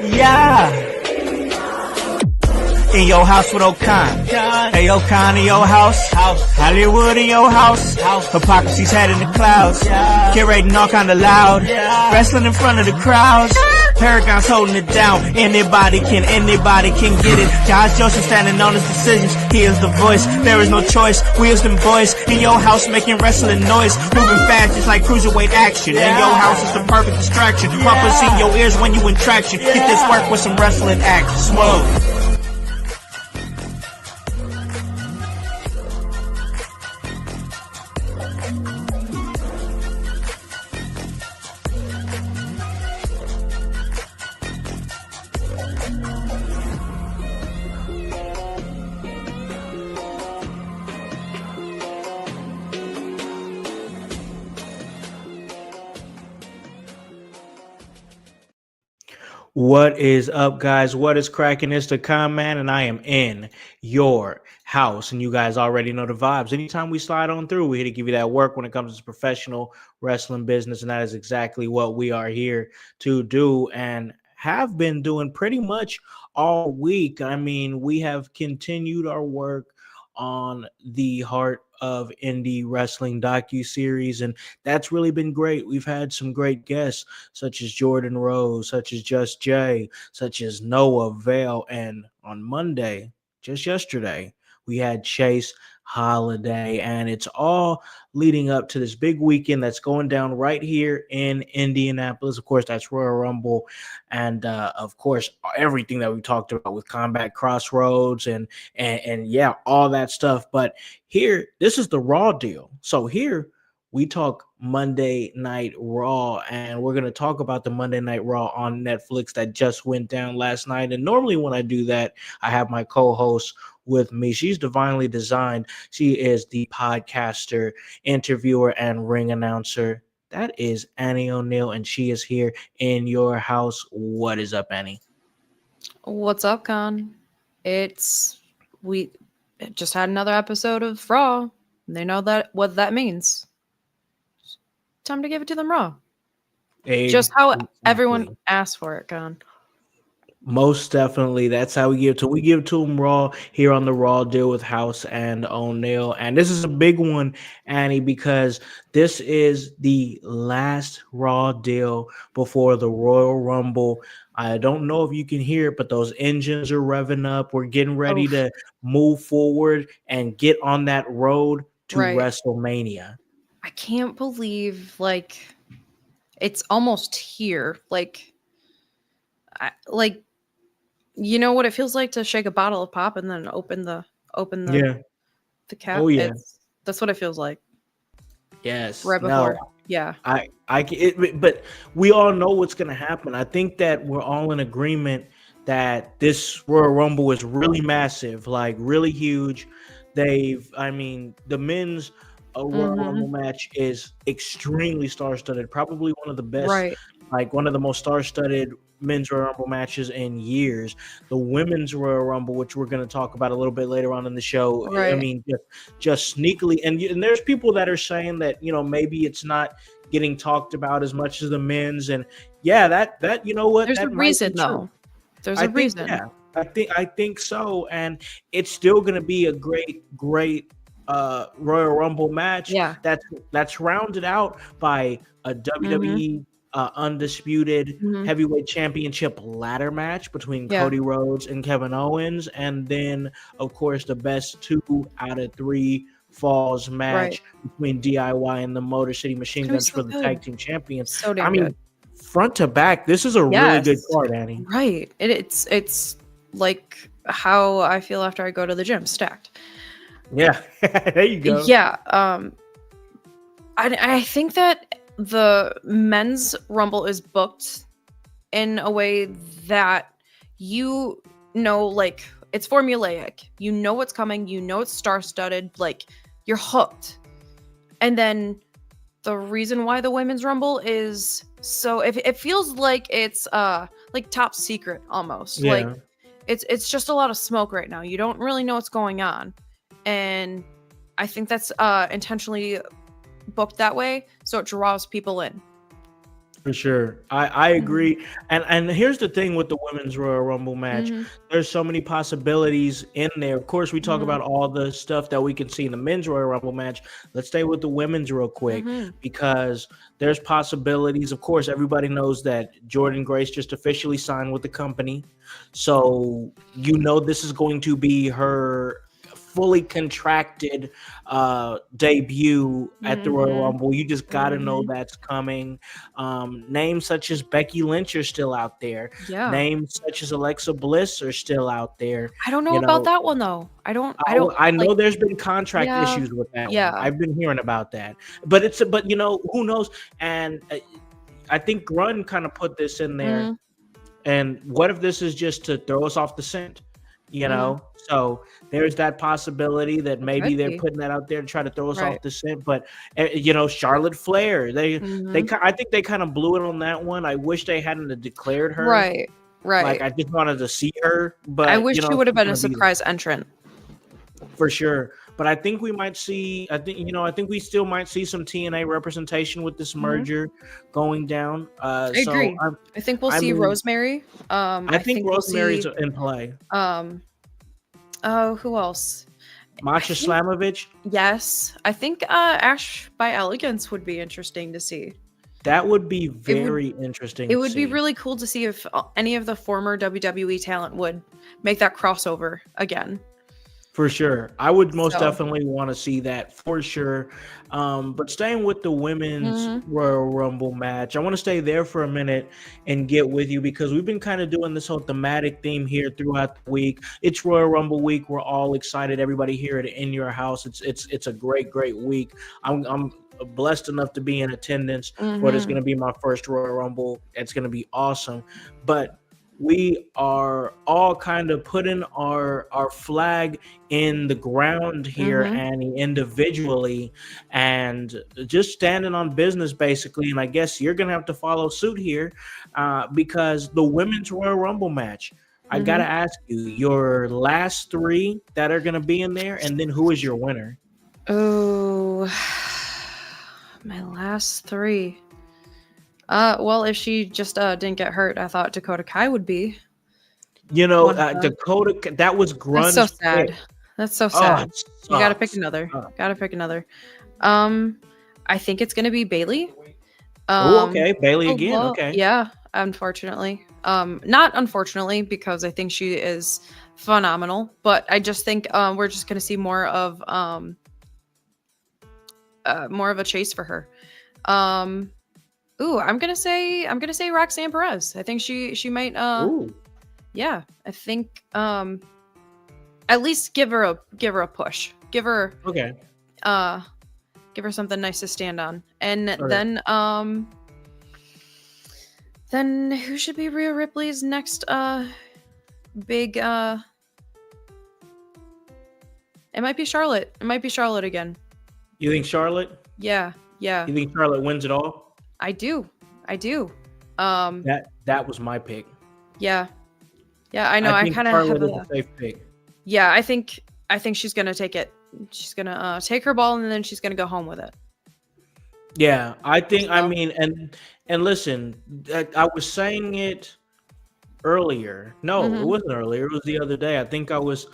Yeah. In your house with O'Con. Hey, O'Con in your house. Hollywood in your house. Hypocrisy's head in the clouds. Curating all kind of loud. Wrestling in front of the crowds. Paragon's holding it down. Anybody can get it. Josh Joseph standing on his decisions. He is the voice. There is no choice. Wheels and boys in your house making wrestling noise. Moving fast just like cruiserweight action. In your house is the perfect distraction. Pumpers in your ears when you in traction. Get this work with some wrestling action. Smoke. What is up, guys? What is cracking? It's the Con Man, and I am in your house. And you guys already know the vibes. Anytime we slide on through, we're here to give you that work when it comes to professional wrestling business. And that is exactly what we are here to do and have been doing pretty much all week. I mean, we have continued our work on the Heart of Indie Wrestling docu-series, and that's really been great. We've had some great guests such as Jordan Rose, such as Just Jay, such as Noah Vale, and on Monday, just yesterday, we had Chase Holiday, and it's all leading up to this big weekend that's going down right here in Indianapolis. Of course, that's Royal Rumble, and of course, everything that we talked about with Combat Crossroads and yeah, all that stuff. But here, this is the Raw deal. So here we talk Monday Night Raw, and we're going to talk about the Monday Night Raw on Netflix that just went down last night. And normally when I do that, I have my co-host with me. She's divinely designed. She is the podcaster, interviewer, and ring announcer. That is Annie O'Neill, and she is here in your house. What is up, Annie? What's up, Con? We just had another episode of Raw. They know what that means. Time to give it to them raw. Just how everyone asked for it, Con. Most definitely. That's how we give to. We give to them raw here on the Raw deal with Howse and O'Neill. And this is a big one, Annie, because this is the last Raw deal before the Royal Rumble. I don't know if you can hear it, but those engines are revving up. We're getting ready to move forward and get on that road to WrestleMania. I can't believe, it's almost here. You know what it feels like to shake a bottle of pop and then open the cap? Oh yeah, that's what it feels like. Yes. Right before. Yeah. But we all know what's going to happen. I think that we're all in agreement that this Royal Rumble is really massive, like really huge. The men's Royal Rumble match is extremely star-studded, probably one of the best, one of the most star-studded men's Royal Rumble matches in years. The women's Royal Rumble, which we're going to talk about a little bit later on in the show, I mean, just sneakily, and there's people that are saying that, maybe it's not getting talked about as much as the men's, and yeah, that you know what, there's a reason though. There's a reason. Yeah, I think so, and it's still going to be a great Royal Rumble match. Yeah, that's rounded out by a WWE undisputed heavyweight championship ladder match between Cody Rhodes and Kevin Owens, and then of course the best 2 out of 3 falls match between DIY and the Motor City Machine Guns for the tag team champions. So damn good. Front to back, this is a really good card, Annie. Right. It's like how I feel after I go to the gym, stacked. Yeah. There you go. Yeah. I think that the men's Rumble is booked in a way that it's formulaic. You know what's coming. You know it's star-studded. You're hooked. And then the reason why the women's Rumble is so it feels like it's top secret almost. Yeah. It's just a lot of smoke right now. You don't really know what's going on. And I think that's intentionally booked that way so it draws people in. For sure. I Mhm. agree. And here's the thing with the women's Royal Rumble match. Mhm. There's so many possibilities in there. Of course, we talk Mhm. about all the stuff that we can see in the men's Royal Rumble match. Let's stay with the women's real quick Mhm. because there's possibilities. Of course, everybody knows that Jordan Grace just officially signed with the company. So you know this is going to be her fully contracted debut at the Royal Mhm. Rumble. You just got to know Mhm. that's coming. Names such as Becky Lynch are still out there. Yeah. Names such as Alexa Bliss are still out there. I don't know You about know, that one though. I don't I like know there's been contract yeah. issues with that one. Yeah. I've been hearing about that, but who knows? And I think Grun kind of put this in there. Mhm. And what if this is just to throw us off the scent? You Mhm. know, so there's that possibility that It maybe could they're be. putting that out there to try to throw us Right. off the scent. But Charlotte Flair, Mhm. I think they kind of blew it on that one. I wish they hadn't have declared her. Right. Like Right. I just wanted to see her, I but wish she would have she's been a gonna be there surprise entrant. for sure. But I think we might see. I think we still might see some TNA representation with this Mhm. merger going down. I agree. I think we'll I see mean, Rosemary. I I think think we'll Rosemary's see in play. um oh, who else? I Masha think Slamovich. yes. I think Ash by Elegance would be interesting to see. That would be It would very interesting it to would be see. really cool to see if any of the former WWE talent would make that crossover again. For sure. I would most So, definitely want to see that for sure. But staying with the women's mhm, Royal Rumble match, I want to stay there for a minute and get with you because we've been kind of doing this whole thematic theme here throughout the week. It's Royal Rumble week. We're all excited. Everybody here at In Your House. It's a great week. I'm blessed enough to be in attendance for it. It's going mhm, to be my first Royal Rumble. It's going to be awesome. But we are all kind of putting our flag in the ground here, mhm, Annie, individually, and just standing on business, basically. And I guess you're gonna have to follow suit here, because the women's Royal Rumble match. I gotta mhm. ask you your last three that are gonna be in there, and then who is your winner? Oh, my last three. Well, if she just didn't get hurt, I thought Dakota Kai would be one of them. Dakota. That was That's so Grun's pick. sad. That's so Oh, sad. it You gotta pick sucks. another. Uh, Gotta pick another. Um, I think it's gonna be Bailey. oh, okay, Bailey Oh again. well, Okay. yeah. Unfortunately, not unfortunately because I think she is phenomenal, but I just think we're just gonna see more of a chase for her. Um, ooh, I'm gonna say Roxanne Perez. I think she might Ooh. yeah. I think at least give her a push. Okay. Uh give her something nice to stand on. And Okay. then who should be Rhea Ripley's next big it might be Charlotte. It might be Charlotte again. You think Charlotte? Yeah. Yeah. You think Charlotte wins it all? I do. I do. Um That was my pick. yeah. Yeah, I know. I I think kind of have Charlotte is a a safe pick. yeah, I think she's going to take it. She's going to take her ball and then she's going to go home with it. Yeah, I think. I So, mean, and listen, I was saying it earlier. No, it mhm. wasn't earlier. It was the other day. I think I was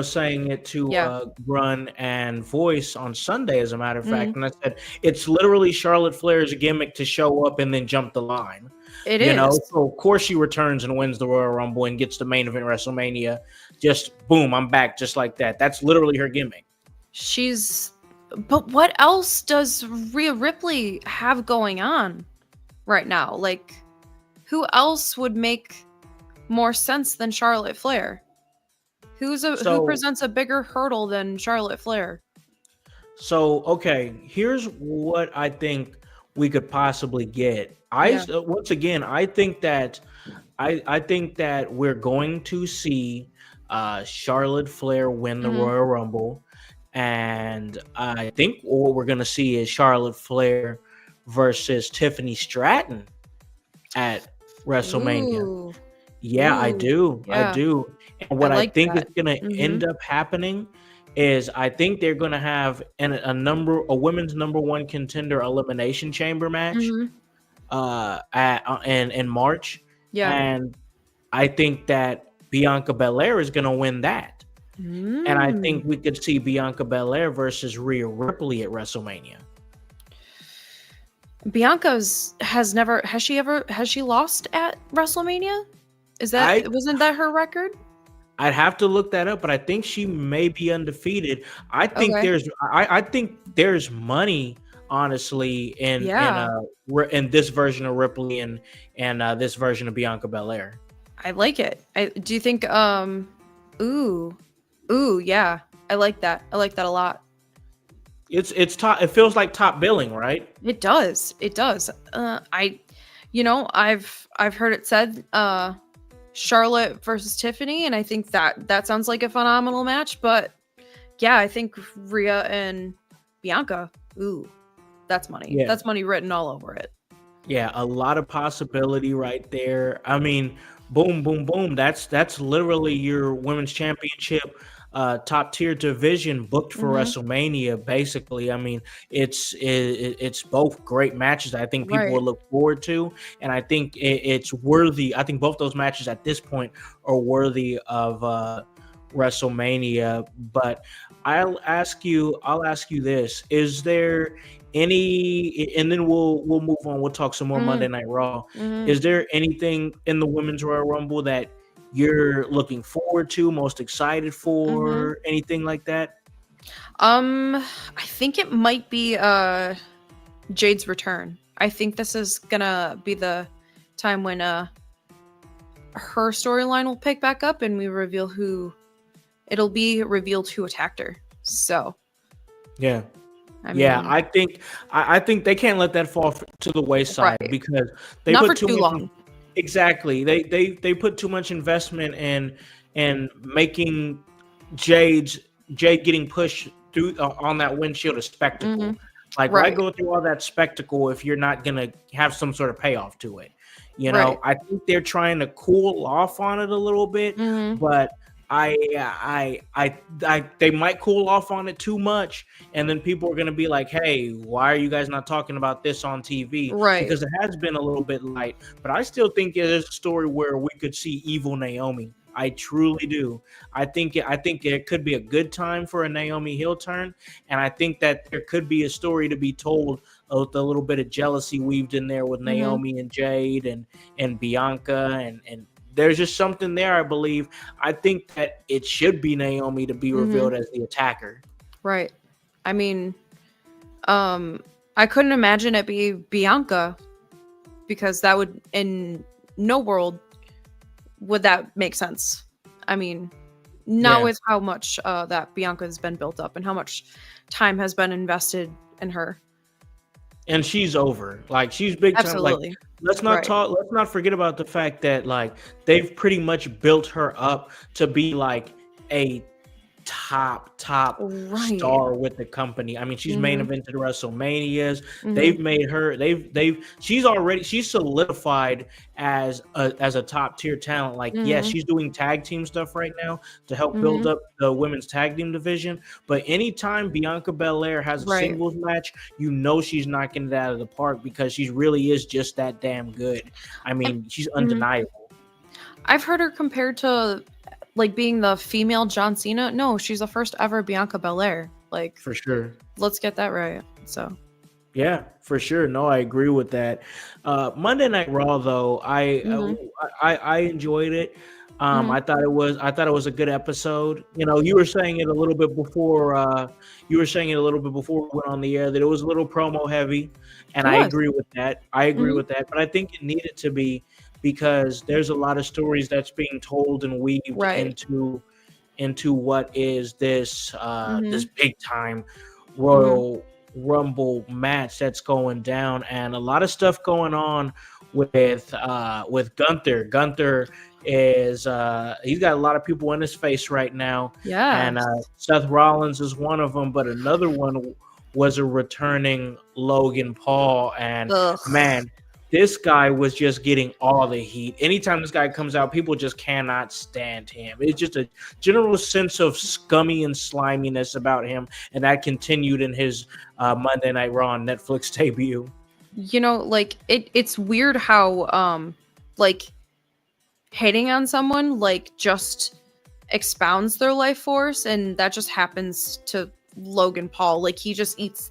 saying it to Yeah. Run and Voice on Sunday, as a matter of Mhm. fact. And I said it's literally Charlotte Flair's gimmick to show up and then jump the line. It You know, is. so of course she returns and wins the Royal Rumble and gets the main event WrestleMania. Just boom, I'm back, just like that. That's literally her gimmick. She's but what else does Rhea Ripley have going on right now? Like who else would make more sense than Charlotte Flair? Who So presents a bigger hurdle than Charlotte Flair? So, okay, here's what I think we could possibly get. Yeah. Once again, I think that we're going to see Charlotte Flair win the Mhm. Royal Rumble, and I think what we're going to see is Charlotte Flair versus Tiffany Stratton at WrestleMania. Ooh. Yeah, I Ooh. do. I Yeah. do. And I what I like think is that. going to Mhm. end up happening is I think they're going to have a women's number one contender elimination chamber match, Mhm. in March, Yeah. and I think that Bianca Belair is going to win that. And I think Mm. we could see Bianca Belair versus Rhea Ripley at WrestleMania. Bianca's has she lost at WrestleMania? I Wasn't that her record? I'd have to look that up, but I think she may be undefeated. Okay. I think there's money, honestly, Yeah. in this version of Ripley and this version of Bianca Belair. I like it. Do you think ooh. Ooh, yeah. I like that. I like that a lot. It's top. It feels like top billing, right? It does. It does. I've heard it said Charlotte versus Tiffany, and I think that sounds like a phenomenal match, but yeah, I think Rhea and Bianca. Ooh, that's money. Yeah, That's money written all over it. yeah, a lot of possibility right there. I mean, boom, boom, boom. That's literally your women's championship, top tier division booked for Mhm. WrestleMania. Basically, I mean, it's both great matches. I think people Right. will look forward to, and I think it's worthy. I think both those matches at this point are worthy of WrestleMania. But I'll ask you this: Is there any, and then we'll move on, we'll talk some more Monday Mhm. Night Raw. Mhm. Is there anything in the women's Royal Rumble that you're looking forward to, most excited Mhm. for, anything like that? I think it might be Jade's return. I think this is gonna be the time when her storyline will pick back up and we reveal who it'll be revealed who attacked her. So, Yeah. I Yeah, mean, I think they can't let that fall to the wayside right. because they Not put for too too much. long. Exactly. They put too much investment in making Jade's Jade getting pushed through on that windshield a Hmm. spectacle. Like, why Right. go through all that spectacle if you're not gonna have some sort of payoff to it? You know, Right. I think they're trying to cool off on it a little bit, Hmm. but they might cool off on it too much, and then people are gonna be like, "Hey, why are you guys not talking about this on TV?" Right. Because it has been a little bit light, but I still think there's a story where we could see evil Naomi. I truly do. I think it could be a good time for a Naomi heel turn, and I think that there could be a story to be told with a little bit of jealousy weaved in there with Hmm. Naomi and Jade and Bianca and there's just something there. I believe. I think that it should be Naomi to be Hmm. revealed as the attacker. Right. I mean, um, I couldn't imagine it be Bianca because that would, in no world, would that make sense. I mean, not Yeah. with how much that Bianca has been built up and how much time has been invested in her. And she's over. Like she's big time. Like Absolutely. let's not Right. talk. Let's not forget about the fact that like they've pretty much built her up to be like a top Right. star with the company. I mean, she's main Mhm. evented WrestleManias. Mhm. They've made her. She's solidified as a top tier talent. Like, yes, Mhm. she's doing tag team stuff right now to help build Mhm. up the women's tag team division. But anytime Bianca Belair has a Right. singles match, you know she's knocking it out of the park because she really is just that damn good. I And mean, she's mhm. undeniable I've heard her compared to like being the female John Cena. No, she's the first ever Bianca Belair. Like, for sure. let's get that right. So. Yeah, for sure. No, I agree with that. Monday Night Raw, though, Mhm. I enjoyed it. Mhm. I thought it was a good episode. You know, you were saying it a little bit before. You were saying it a little bit before we went on the air that it was a little promo heavy, and It I was. agree with that. I agree Mhm. with that. But I think it needed to be because there's a lot of stories that's being told and weaved Right. into what is this Mhm. big time Mhm. Royal Rumble match that's going down, and a lot of stuff going on with Gunther. Gunther is he's got a lot of people in his face right now, and Yes. Seth Rollins is one of them, but another one was a returning Logan Paul, and Ugh. man. This guy was just getting all the heat. Anytime this guy comes out, people just cannot stand him. It's just a general sense of scummy and sliminess about him, and that continued in his Monday Night Raw on Netflix debut. you know, like it's weird how like hitting on someone like just expounds their life force, and that just happens to Logan Paul. Like he just eats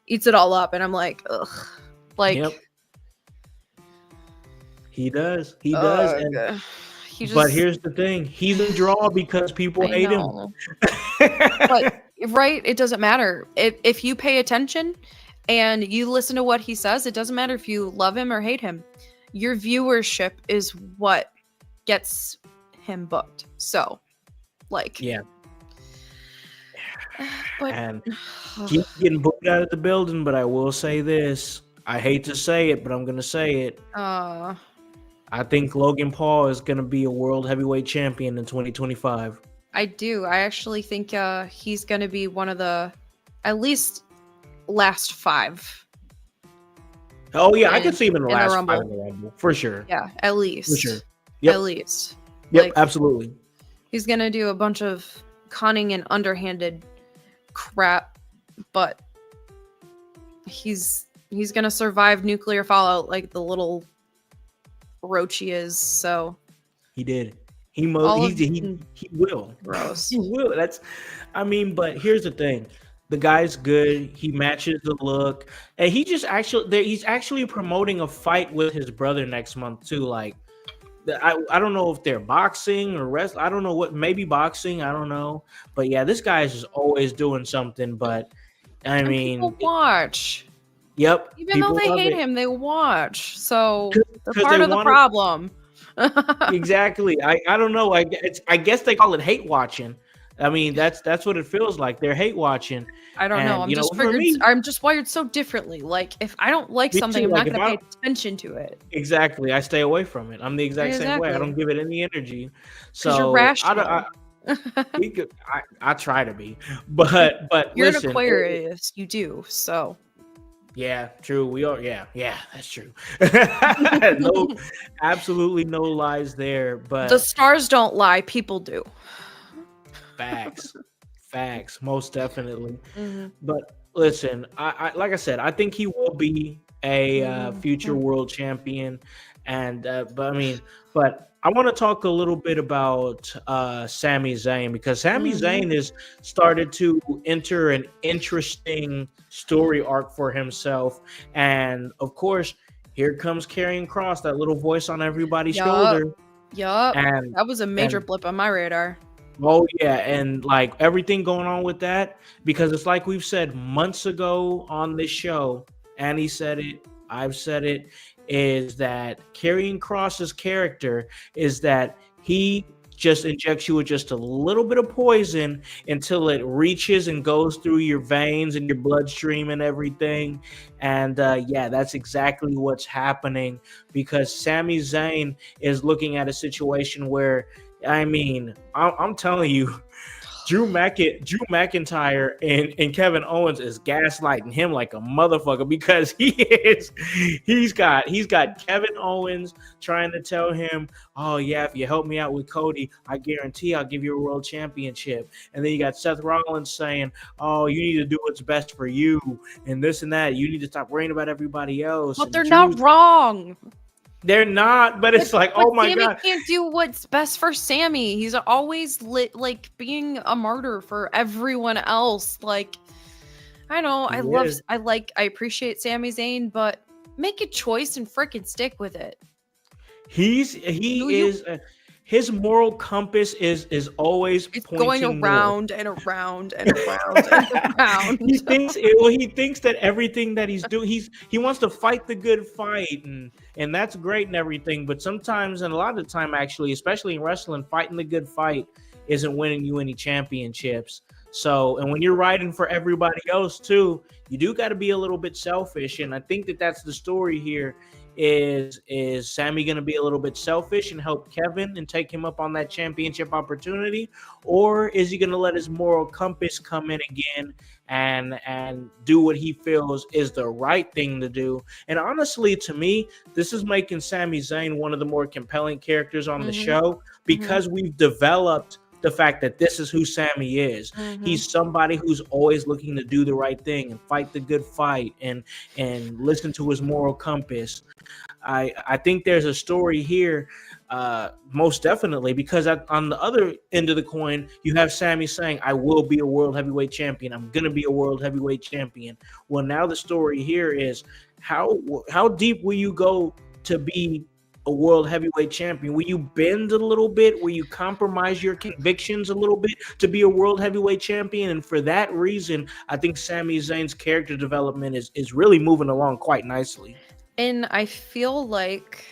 eats it all up, and I'm like, ugh. Like, Yep, he does. He does. ugh. And He but just, here's the thing: he's a draw because people I hate him. know. But right, it doesn't matter. If you pay attention and you listen to what he says, it doesn't matter if you love him or hate him. Your viewership is what gets him booked. So, like, Yeah, but and keep getting booed out of the building. But I will say this: I hate to say it, but I'm gonna say it. uh I think Logan Paul is gonna be a world heavyweight champion in 2025. I do. I actually think he's going to be one of the at least last 5 Oh yeah, I could in see him in the in the last 5 Rumble. in the Rumble for sure. Yeah, at For sure. least. At Yep. least. Yep. Like, Absolutely. he's going to do a bunch of cunning and underhanded crap, but he's going to survive nuclear fallout like the little roach he is. So, He did. all of He will. gross. He will. That's. I mean, but here's the thing: the guy's good. He matches the look, and he's actually promoting a fight with his brother next month too. Like, I don't know if they're boxing or wrestling. I don't know what. Maybe boxing. I don't know. But yeah, this guy's just always doing something. But I And people mean, watch. yep. Even though People they love hate it him, they watch. So they're because part they of the want to. problem. Exactly. I don't know. I guess they call it hate watching. I mean, that's what it feels like. They're hate watching, I don't know. and I'm just for figured. me, I'm just wired so differently. Like if I don't like me something, too. I'm Like not if gonna I pay attention to it. exactly, I stay away from it. I'm the exact same way. I Exactly. don't give it any energy. Because you're So I don't. rational. We could. I try to be, but You're an listen. Aquarius. You do. So. Yeah, true. We are. Yeah, that's true. No, absolutely no lies there. The But stars don't lie. People do. facts, facts, most definitely. Hmm. But listen, I like I said, I think he will be a future Hmm. world champion, and but I want to talk a little bit about Sami Zayn because Sami Hmm. Zayn has started to enter an interesting story arc for himself, and of course, here comes Karrion Cross, that little voice on everybody's Yup. shoulder, Yup. and That was a major and blip on my radar. oh yeah, and like everything going on with that, because it's like we've said months ago on this show, and he said it, I've said it, is that Karrion Cross's character is that he just injects you with just a little bit of poison until it reaches and goes through your veins and your bloodstream and everything. And yeah, that's exactly what's happening because Sami Zayn is looking at a situation where I mean, I'm telling you, Drew McIntyre and Kevin Owens is gaslighting him like a motherfucker because he's got Kevin Owens trying to tell him, oh yeah, if you help me out with Cody, I guarantee I'll give you a world championship. And then you got Seth Rollins saying, oh, you need to do what's best for you and this and that. You need to stop worrying about everybody else. But And they're not wrong. they're not, but But, it's like, but oh my Sammy god. can't do what's best for Sammy. He's always like being a martyr for everyone else. Like, I know, He is. I appreciate Sami Zayn, but make a choice and frickin' stick with it. Do He you? is his moral compass is always It's going pointing north. around and around and around and around. He thinks that everything that he's doing, he wants to fight the good fight, and that's great and everything, but sometimes and a lot of the time actually, especially in wrestling, fighting the good fight isn't winning you any championships. So, and when you're riding for everybody else too, you do got to be a little bit selfish, and I think that that's the story here. Is Sammy going to be a little bit selfish and help Kevin and take him up on that championship opportunity, or is he going to let his moral compass come in again and do what he feels is the right thing to do? And honestly, to me, this is making Sami Zayn one of the more compelling characters on the Hmm. show Hmm. because we've developed the fact that this is who Sammy is. Mm-hmm. He's somebody who's always looking to do the right thing and fight the good fight and listen to his moral compass. I think there's a story here, most definitely, because on the other end of the coin, you have Sammy saying, "I will be a world heavyweight champion. I'm gonna be a world heavyweight champion." Well, now the story here is how deep will you go to be a world heavyweight champion? Will you bend a little bit? Will you compromise your convictions a little bit to be a world heavyweight champion? And for that reason, I think Sami Zayn's character development is really moving along quite nicely. And I feel like,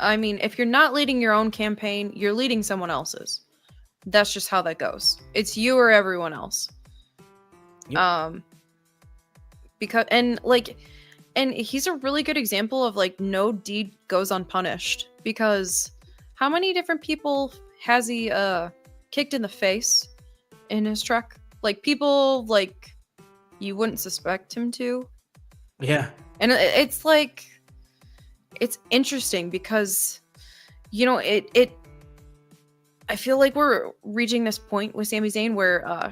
I mean, if you're not leading your own campaign, you're leading someone else's. That's just how that goes. It's you or everyone else. Yep. Because and he's a really good example of like no deed goes unpunished, because how many different people has he kicked in the face in his truck? Like people like you wouldn't suspect him to. Yeah. And it's like it's interesting because it I feel like we're reaching this point with Sami Zayn where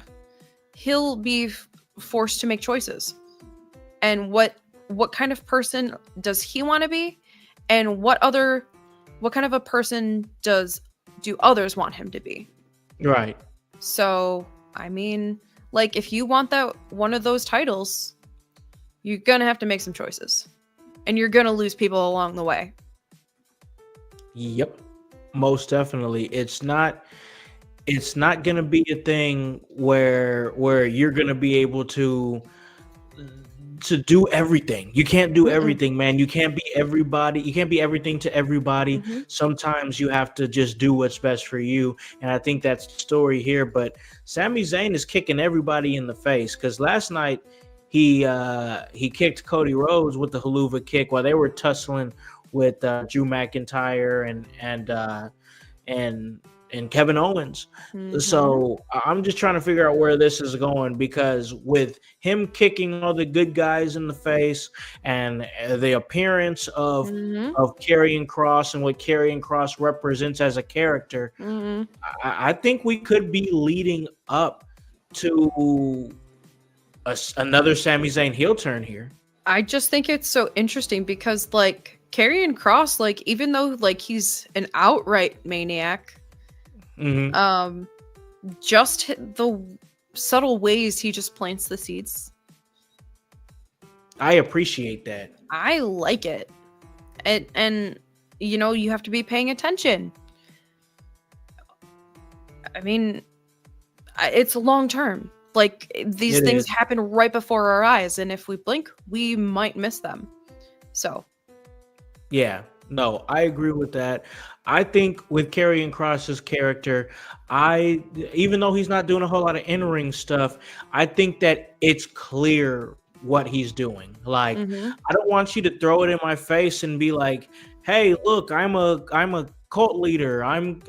he'll be forced to make choices. And what kind of person does he want to be, and what kind of a person do others want him to be? Right. So, I mean, like if you want that one of those titles, you're going to have to make some choices. And you're going to lose people along the way. Yep. Most definitely. It's not going to be a thing where you're going to be able to do everything. You can't do everything, man. You can't be everybody. You can't be everything to everybody. Mm-hmm. Sometimes you have to just do what's best for you. And I think that's the story here. But Sami Zayn is kicking everybody in the face, because last night he kicked Cody Rhodes with the haluva kick while they were tussling with Drew McIntyre and Kevin Owens. Mm-hmm. So I'm just trying to figure out where this is going, because with him kicking all the good guys in the face and the appearance of Karrion Kross and what Karrion Kross represents as a character, I think we could be leading up to another Sami Zayn heel turn here. I just think it's so interesting because like Karrion Kross, like even though like he's an outright maniac, just the subtle ways he just plants the seeds, I appreciate that. I like it. And you have to be paying attention. I mean, it's long term. Like these things happen right before our eyes, and if we blink, we might miss them. So yeah, no, I agree with that. I think with Karrion Kross's character, even though he's not doing a whole lot of in-ring stuff, I think that it's clear what he's doing. Like, I don't want you to throw it in my face and be like, "Hey, look, I'm a cult leader. I'm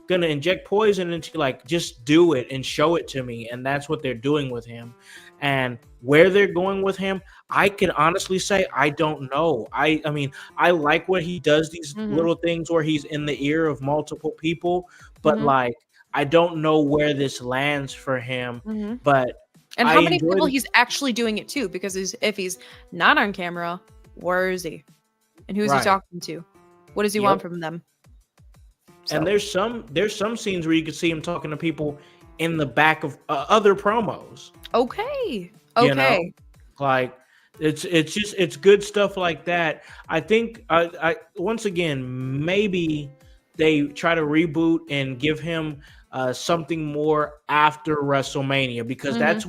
gonna inject poison into you." Like, just do it and show it to me. And that's what they're doing with him. And where they're going with him, I can honestly say I don't know. I mean, I like when he does these little things where he's in the ear of multiple people, but like I don't know where this lands for him. But and how many people he's actually doing it to? Because if he's not on camera, where is he? And who's he talking to? What does he want from them? So. And there's some scenes where you can see him talking to people in the back of other promos. Okay. Like it's good stuff like that. I think I once again, maybe they try to reboot and give him something more after WrestleMania, because that's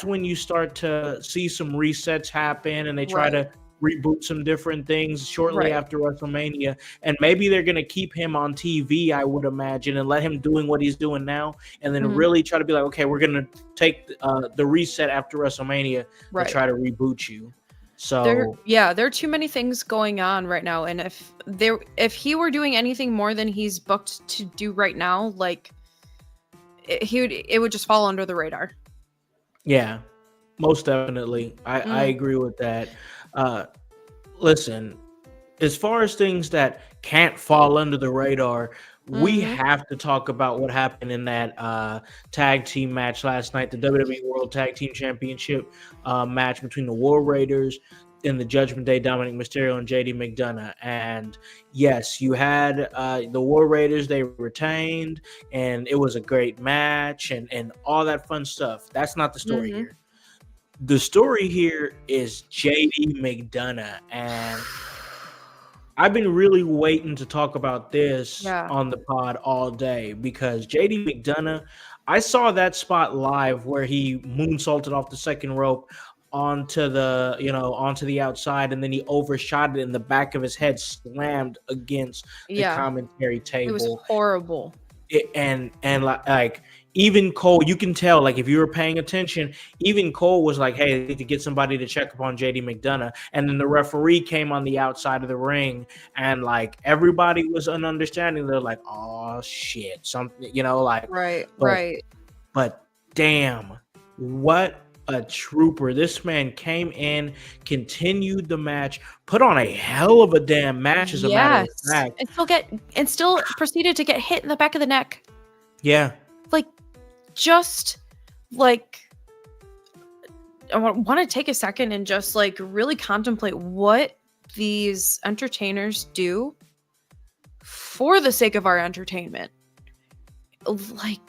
when you start to see some resets happen, and they try to reboot some different things shortly after WrestleMania. And maybe they're going to keep him on TV, I would imagine, and let him doing what he's doing now, and then really try to be like, okay, we're going to take the reset after WrestleMania and try to reboot you. So there are too many things going on right now, and if he were doing anything more than he's booked to do right now, like it would just fall under the radar. Yeah, most definitely. I agree with that. Listen, as far as things that can't fall under the radar, we Mm-hmm. have to talk about what happened in that tag team match last night, the WWE World Tag Team Championship match between the War Raiders and the Judgment Day, Dominic Mysterio and JD McDonough. And yes, you had the War Raiders, they retained, and it was a great match and all that fun stuff. That's not the story Mm-hmm. here. The story here is JD McDonough, and I've been really waiting to talk about this Yeah. on the pod all day because JD McDonough, I saw that spot live where he moonsaulted off the second rope onto the outside, and then he overshot it, and the back of his head slammed against the Yeah. commentary It was table. horrible. And like even Cole, you can tell, like, if you were paying attention, even Cole was like, hey, I need to get somebody to check up on JD McDonough. And then the referee came on the outside of the ring, and like everybody was an understanding. They're like, oh shit, something, like, Right. but Right. but damn, what a trooper. This man came in, continued the match, put on a hell of a damn match, as a matter of Yes. fact. And still proceeded to get hit in the back of the neck. Yeah. Like, just like, I want to take a second and just like really contemplate what these entertainers do for the sake of our entertainment. Like,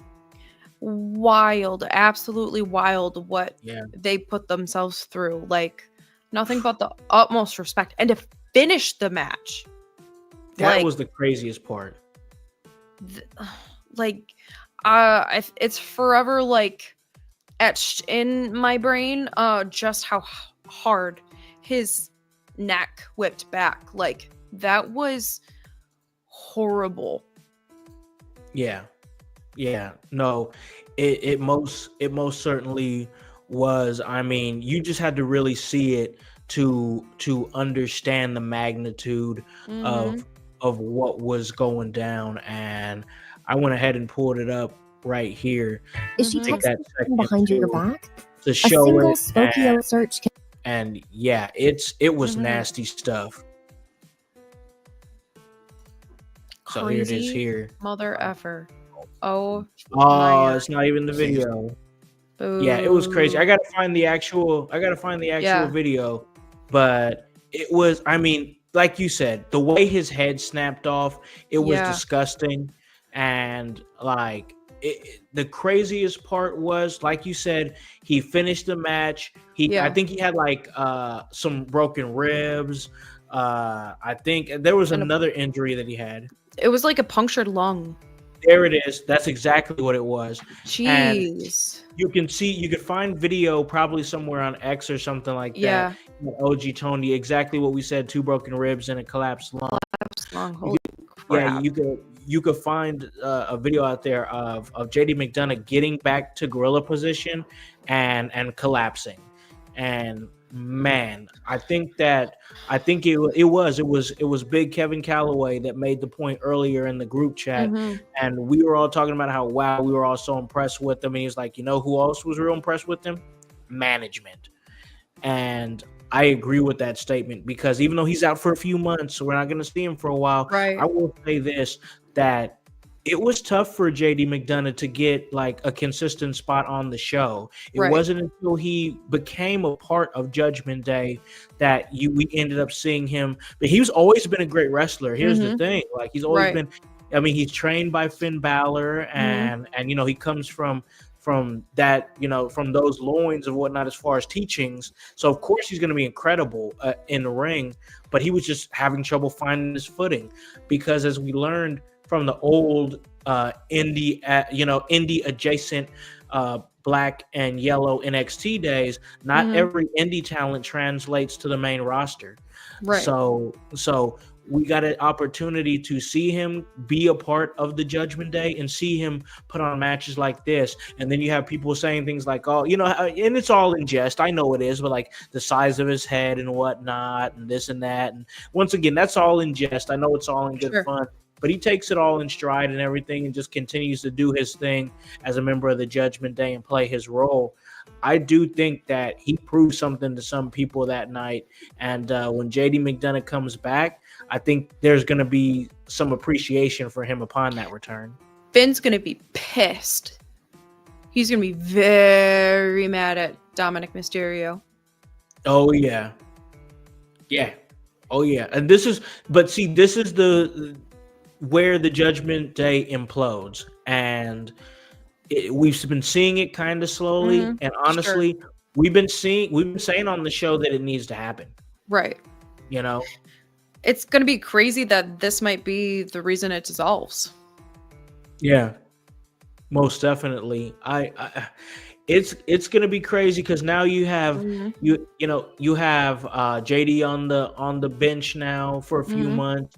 wild, absolutely wild what Yeah. they put themselves through. Like, nothing but the utmost respect. And to finish the match, That like, was the craziest part. like, it's forever like etched in my brain just how hard his neck whipped back. Like, that was horrible. Yeah. No, it most certainly was. I mean, you just had to really see it to understand the magnitude Mhm. of what was going down. And I went ahead and pulled it up right here. Is she Mhm. Take texting that you second behind your to back? A show single it. Spokio search can And yeah, it was Mhm. nasty stuff. So here it is Crazy here. mother effer. Oh Oh, my it's not even the video. god. Yeah, it was crazy. I Boo. gotta find the actual Yeah. video, but it was, I mean, like you said, the way his head snapped off, it was Yeah. disgusting. And like the craziest part was, like you said, he finished the match. I Yeah. think he had like some broken ribs. I think there was And another injury that he had. it was like a punctured lung. There it is. That's exactly what it was. And Jeez. you can find video probably somewhere on X or something like Yeah. that. OG Tony, exactly what we said: 2 broken ribs and a collapsed lung. Lung. Holy Yeah, crap. you could find a video out there of JD McDonough getting back to gorilla position and collapsing. And man, I think it was big Kevin Calloway that made the point earlier in the group chat. Mhm. And we were all talking about how, wow, we were all so impressed with him. And he's like, you know who else was real impressed with him? Management. And I agree with that statement, because even though he's out for a few months, so we're not going to see him for a while. Right. I will say this, that it was tough for JD McDonough to get like a consistent spot on the show. It Right. wasn't until he became a part of Judgment Day that we ended up seeing him. But he's always been a great wrestler. Here's the Mhm. thing, like, he's always Right. been. I mean, he's trained by Finn Balor, and he comes from that, from those loins of whatnot as far as teachings. So of course he's going to be incredible in the ring, but he was just having trouble finding his footing, because as we learned from the old indie adjacent black and yellow NXT days, not Mhm. every indie talent translates to the main roster. Right. So we got an opportunity to see him be a part of the Judgment Day and see him put on matches like this. And then you have people saying things like, oh, and it's all in jest. I know it is, but like the size of his head and whatnot and this and that. And once again, that's all in jest. I know it's all in good fun, but he takes it all in stride and everything and just continues to do his thing as a member of the Judgment Day and play his role. I do think that he proved something to some people that night. And when JD McDonough comes back, I think there's going to be some appreciation for him upon that return. Finn's gonna be pissed. He's gonna be very mad at Dominic Mysterio. Oh yeah. Yeah. Oh yeah. And this is the where the Judgment Day implodes, and we've been seeing it kind of slowly. Mhm, And honestly, we've been saying on the show that it needs to happen. Right. You know, It's gonna be crazy that this might be the reason it dissolves. yeah, most definitely. It's gonna be crazy because now you have Mhm. you have JD on the bench now for a few Mhm. months.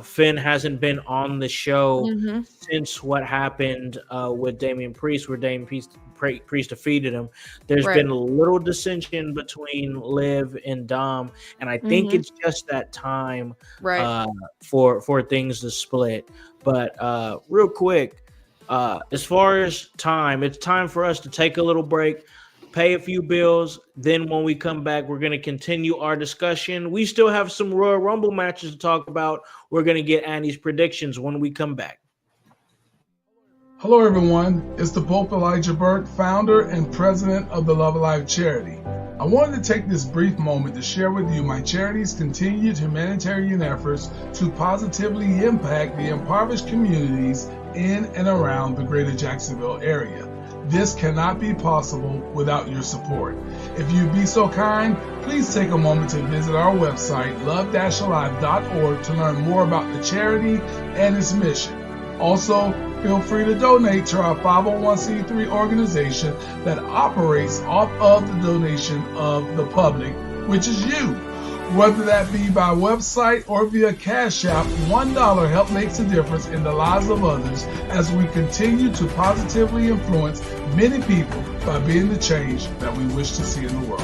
Finn hasn't been on the show Mhm. since what happened with Damian Priest, where Damian Priest defeated him. There's Right. been a little dissension between Liv and Dom, and I think Mhm. it's just that time Right. for things to split. But real quick, as far as time, it's time for us to take a little break, pay a few bills. Then when we come back, we're going to continue our discussion. We still have some Royal Rumble matches to talk about. We're going to get Annie's predictions when we come back. Hello, everyone. It's the Pope Elijah Burke, founder and president of the Love Alive charity. I wanted to take this brief moment to share with you my charity's continued humanitarian efforts to positively impact the impoverished communities in and around the greater Jacksonville area. This cannot be possible without your support. If you'd be so kind, please take a moment to visit our website, love-alive.org, to learn more about the charity and its mission. Also, feel free to donate to our 501c3 organization that operates off of the donation of the public, which is you. Whether that be by website or via Cash App, $1 help makes a difference in the lives of others as we continue to positively influence many people by being the change that we wish to see in the world.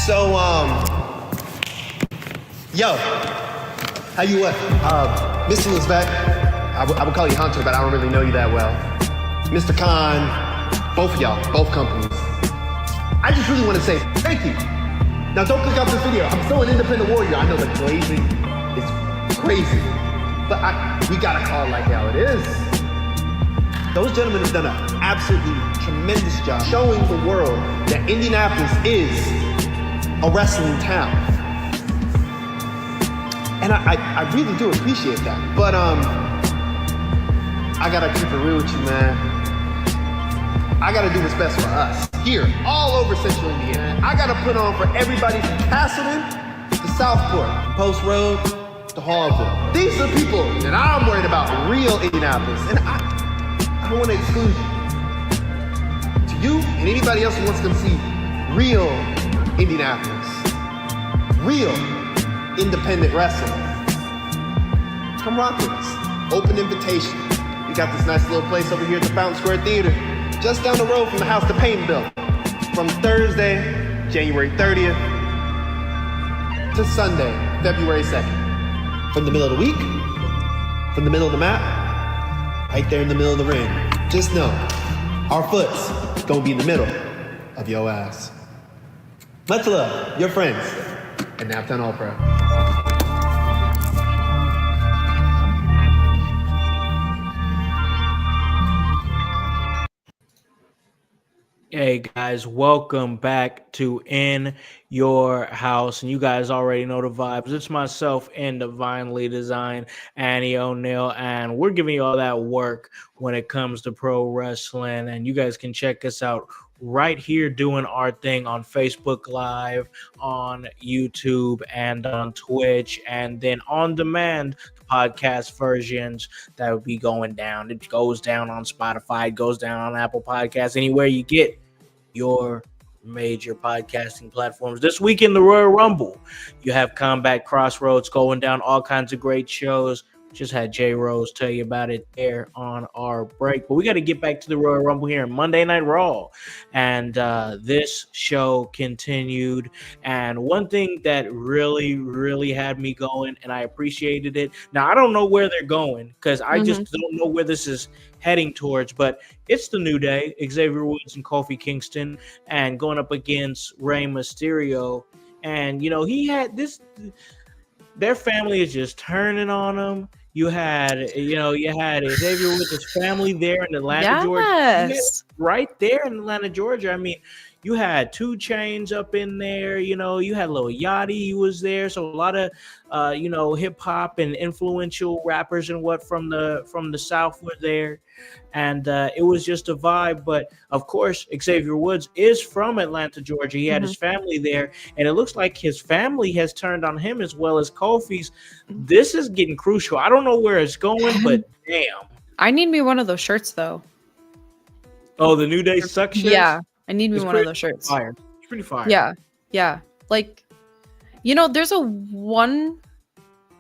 So, yo, how you what? Mr. was back. I would call you Hunter, but I don't really know you that well. Mr. Khan, both of y'all, both companies. I just really want to say thank you. Now, don't click off this video. I'm still an independent warrior. I know the glazing is crazy, but we gotta call it like how it is. Those gentlemen have done an absolutely tremendous job showing the world that Indianapolis is a wrestling town. And I really do appreciate that. But I gotta keep it real with you, man. I gotta do what's best for us here, all over Central Indiana. I gotta put on for everybody from Castleton to Southport, Post Road to Hallville. These are the people that I'm worried about, real Indianapolis. And I don't want to exclude you. To you and anybody else who wants to see real Indianapolis, real independent wrestling, come rock with us. Open invitation. We got this nice little place over here at the Fountain Square Theater, just down the road from the House to Paint building. From Thursday, January 30th, to Sunday, February 2nd. From the middle of the week, from the middle of the map, right there in the middle of the ring. Just know, our foot's gonna be in the middle of your ass. Much love, your friends, and Naptown All Pro. Hey guys, welcome back to In Your House. And you guys already know the vibes. It's myself and Divinely Designed, Annie O'Neill, and we're giving you all that work when it comes to pro wrestling. And you guys can check us out right here doing our thing on Facebook Live, on YouTube, and on Twitch, and then on demand podcast versions that would be going down. It goes down on Spotify, it goes down on Apple Podcasts, anywhere you get your major podcasting platforms. This week in the Royal Rumble, you have Combat Crossroads going down, all kinds of great shows. Just had J Rose tell you about it there on our break. But we got to get back to the Royal Rumble here on Monday Night Raw. And this show continued. And one thing that really, really had me going, and I appreciated it. Now, I don't know where they're going because I just don't know where this is heading towards. But it's the New Day, Xavier Woods and Kofi Kingston, and going up against Rey Mysterio. And, he had this. Their family is just turning on him. You had Xavier with his family there in Atlanta, Georgia. Right there in Atlanta, Georgia. I mean, you had 2 Chainz up in there. You had Lil Yachty. He was there. So a lot of, hip hop and influential rappers and from the South were there. And it was just a vibe. But of course, Xavier Woods is from Atlanta, Georgia. He had his family there, and it looks like his family has turned on him as well as Kofi's. This is getting crucial. I don't know where it's going, but damn. I need me one of those shirts, though. Oh, the New Day suck shirts? Yeah, I need me one of those shirts. Fire. It's pretty fire. Yeah. Like, there's one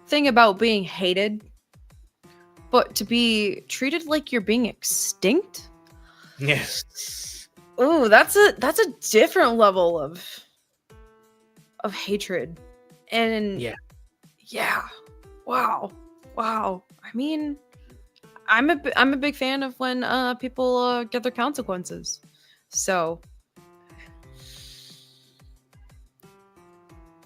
thing about being hated, but to be treated like you're being extinct? Yes. Oh, that's a different level of hatred. And yeah. Wow. I mean, I'm a big fan of when people get their consequences. So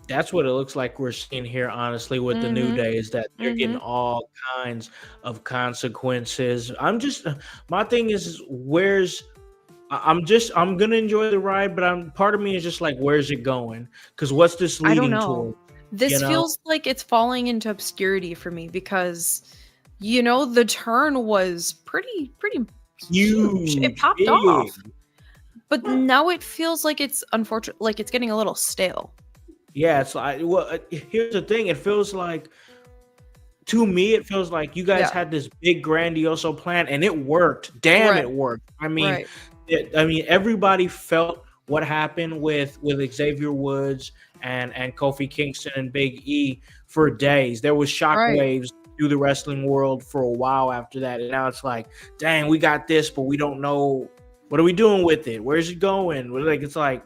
that's what it looks like we're seeing here, honestly, with the New Day, is that they're getting all kinds of consequences. My thing is I'm gonna enjoy the ride, but part of me is just like, where's it going? Because what's this leading toward? This feels like it's falling into obscurity for me because the turn was pretty huge. It popped off. But now it feels like it's unfortunate, like it's getting a little stale. Yeah, it's like, here's the thing. It feels like, to me, you guys had this big grandioso plan, and it worked. Damn, it worked. I mean, everybody felt what happened with Xavier Woods and Kofi Kingston and Big E for days. There was shockwaves through the wrestling world for a while after that, and now it's like, dang, we got this, but we don't know, what are we doing with it? Where's it going? It's like,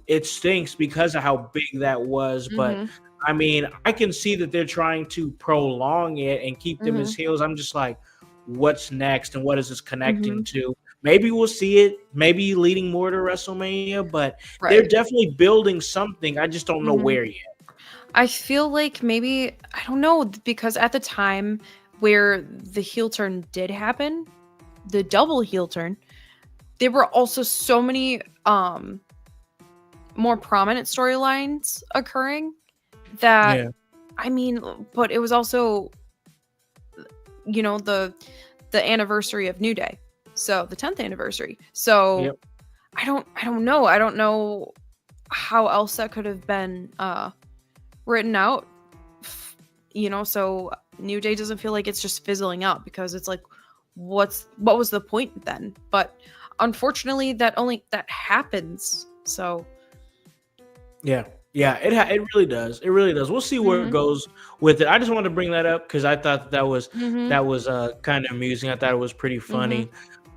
it stinks because of how big that was. But I mean, I can see that they're trying to prolong it and keep them as heels. I'm just like, what's next, and what is this connecting to? Maybe we'll see it, maybe leading more to WrestleMania, but they're definitely building something. I just don't know where yet. I feel like maybe, I don't know, because at the time where the heel turn did happen, the double heel turn, there were also so many more prominent storylines occurring that I mean, but it was also the anniversary of New Day, so the 10th anniversary. So I don't know how else that could have been written out, so New Day doesn't feel like it's just fizzling out, because it's like, what was the point then? But unfortunately that happens. So it really does. We'll see where it goes with it. I just wanted to bring that up because I thought that was kind of amusing. I thought it was pretty funny.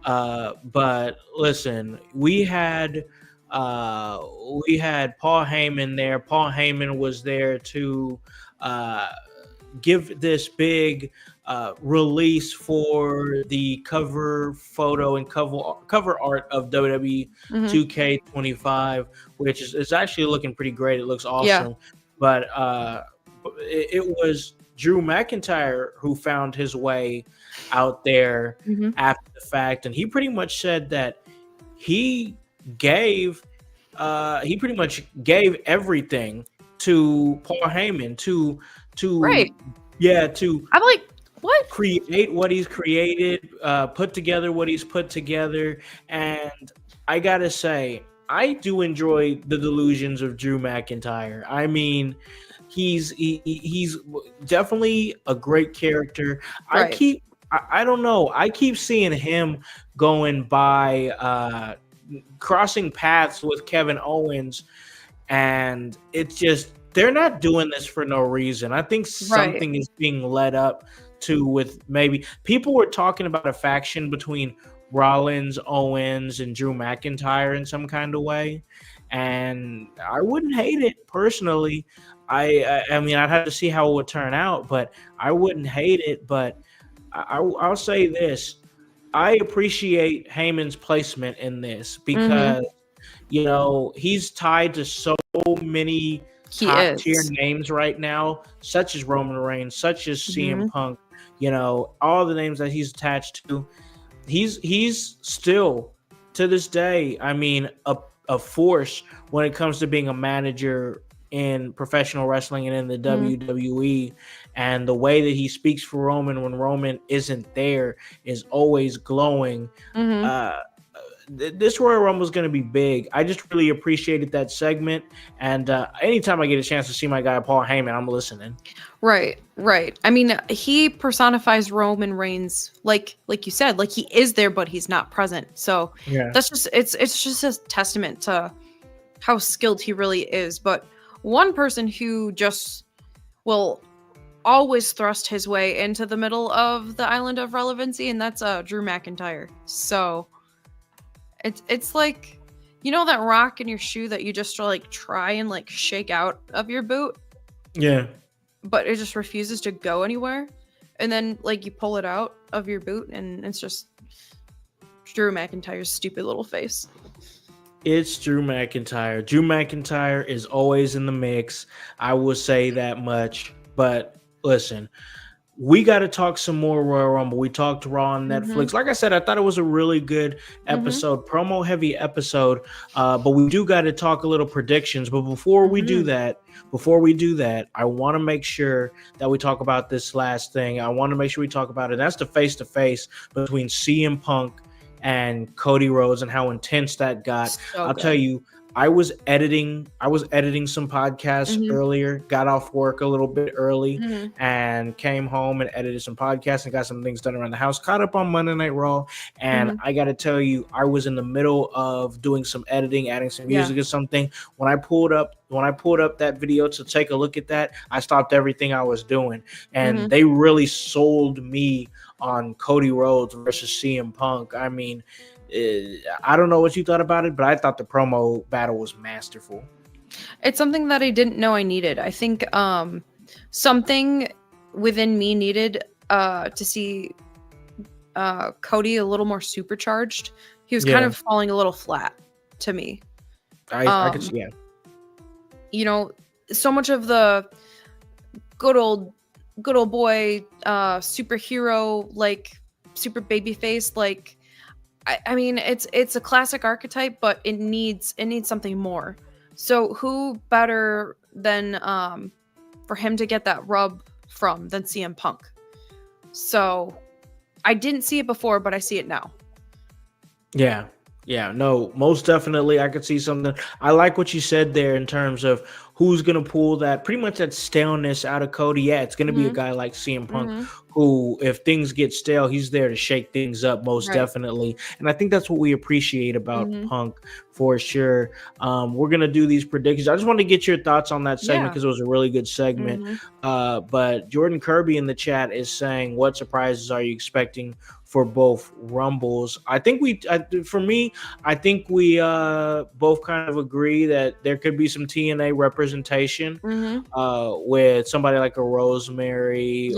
But listen, we had Paul Heyman there. Paul Heyman was there to give this big release for the cover photo and cover art of WWE 2K25, which is actually looking pretty great. It looks awesome. But it was Drew McIntyre who found his way out there after the fact, and he pretty much said that he pretty much gave everything to Paul Heyman to I'm like, what? Create what he's created, put together what he's put together. And I gotta say, I do enjoy the delusions of Drew McIntyre. I mean, he's definitely a great character. I don't know. I keep seeing him going by crossing paths with Kevin Owens, and it's just, they're not doing this for no reason. I think something is being led up to with maybe people were talking about a faction between Rollins, Owens, and Drew McIntyre in some kind of way, and I wouldn't hate it personally. I mean, I'd have to see how it would turn out, but I wouldn't hate it. But I'll say this: I appreciate Heyman's placement in this Mm-hmm. because he's tied to so many He top tier is. names right now, such as Roman Reigns, such as CM Mm-hmm. Punk. All the names that he's attached to. He's still to this day, I mean, a force when it comes to being a manager in professional wrestling and in the Mm-hmm. WWE. And the way that he speaks for Roman when Roman isn't there is always glowing. Mm-hmm. This Royal Rumble is going to be big. I just really appreciated that segment, and anytime I get a chance to see my guy Paul Heyman, I'm listening. Right. I mean, he personifies Roman Reigns, like you said, like he is there, but he's not present. So Yeah, that's just it's just a testament to how skilled he really is. But one person who just will always thrust his way into the middle of the island of relevancy, and that's Drew McIntyre. So it's like, that rock in your shoe that you just like try and like shake out of your boot, yeah. but it just refuses to go anywhere, and then like you pull it out of your boot and it's just Drew McIntyre's stupid little face. It's Drew McIntyre. Drew McIntyre is always in the mix. I will say that much. But listen, we got to talk some more Royal Rumble. We talked Raw on Netflix. Like I said, I thought it was a really good episode, promo heavy episode. But we do got to talk a little predictions. But before we do that, I want to make sure that we talk about this last thing. I want to make sure we talk about it. That's the face-to-face between CM Punk and Cody Rhodes and how intense that got. So I'll good. tell you, I was editing some podcasts earlier, got off work a little bit early and came home and edited some podcasts and got some things done around the house, caught up on Monday Night Raw. And I got to tell you, I was in the middle of doing some editing, adding some music or something. When I pulled up that video to take a look at that, I stopped everything I was doing. And they really sold me on Cody Rhodes versus CM Punk. I mean, I don't know what you thought about it, but I thought the promo battle was masterful. It's something that I didn't know I needed. I think something within me needed to see Cody a little more supercharged. He was kind of falling a little flat to me. I could see, so much of the good old boy superhero, like super baby face, like I mean, it's a classic archetype, but it needs something more. So who better than for him to get that rub from than CM Punk? So I didn't see it before, but I see it now. Yeah, no, most definitely I could see something. I like what you said there in terms of who's going to pull that, pretty much that staleness out of Cody. Yeah, it's going to be a guy like CM Punk who, if things get stale, he's there to shake things up most definitely. And I think that's what we appreciate about Punk for sure. We're going to do these predictions. I just want to get your thoughts on that segment because it was a really good segment. But Jordan Kirby in the chat is saying, what surprises are you expecting for both Rumbles? I think we both kind of agree that there could be some TNA representation with somebody like a Rosemary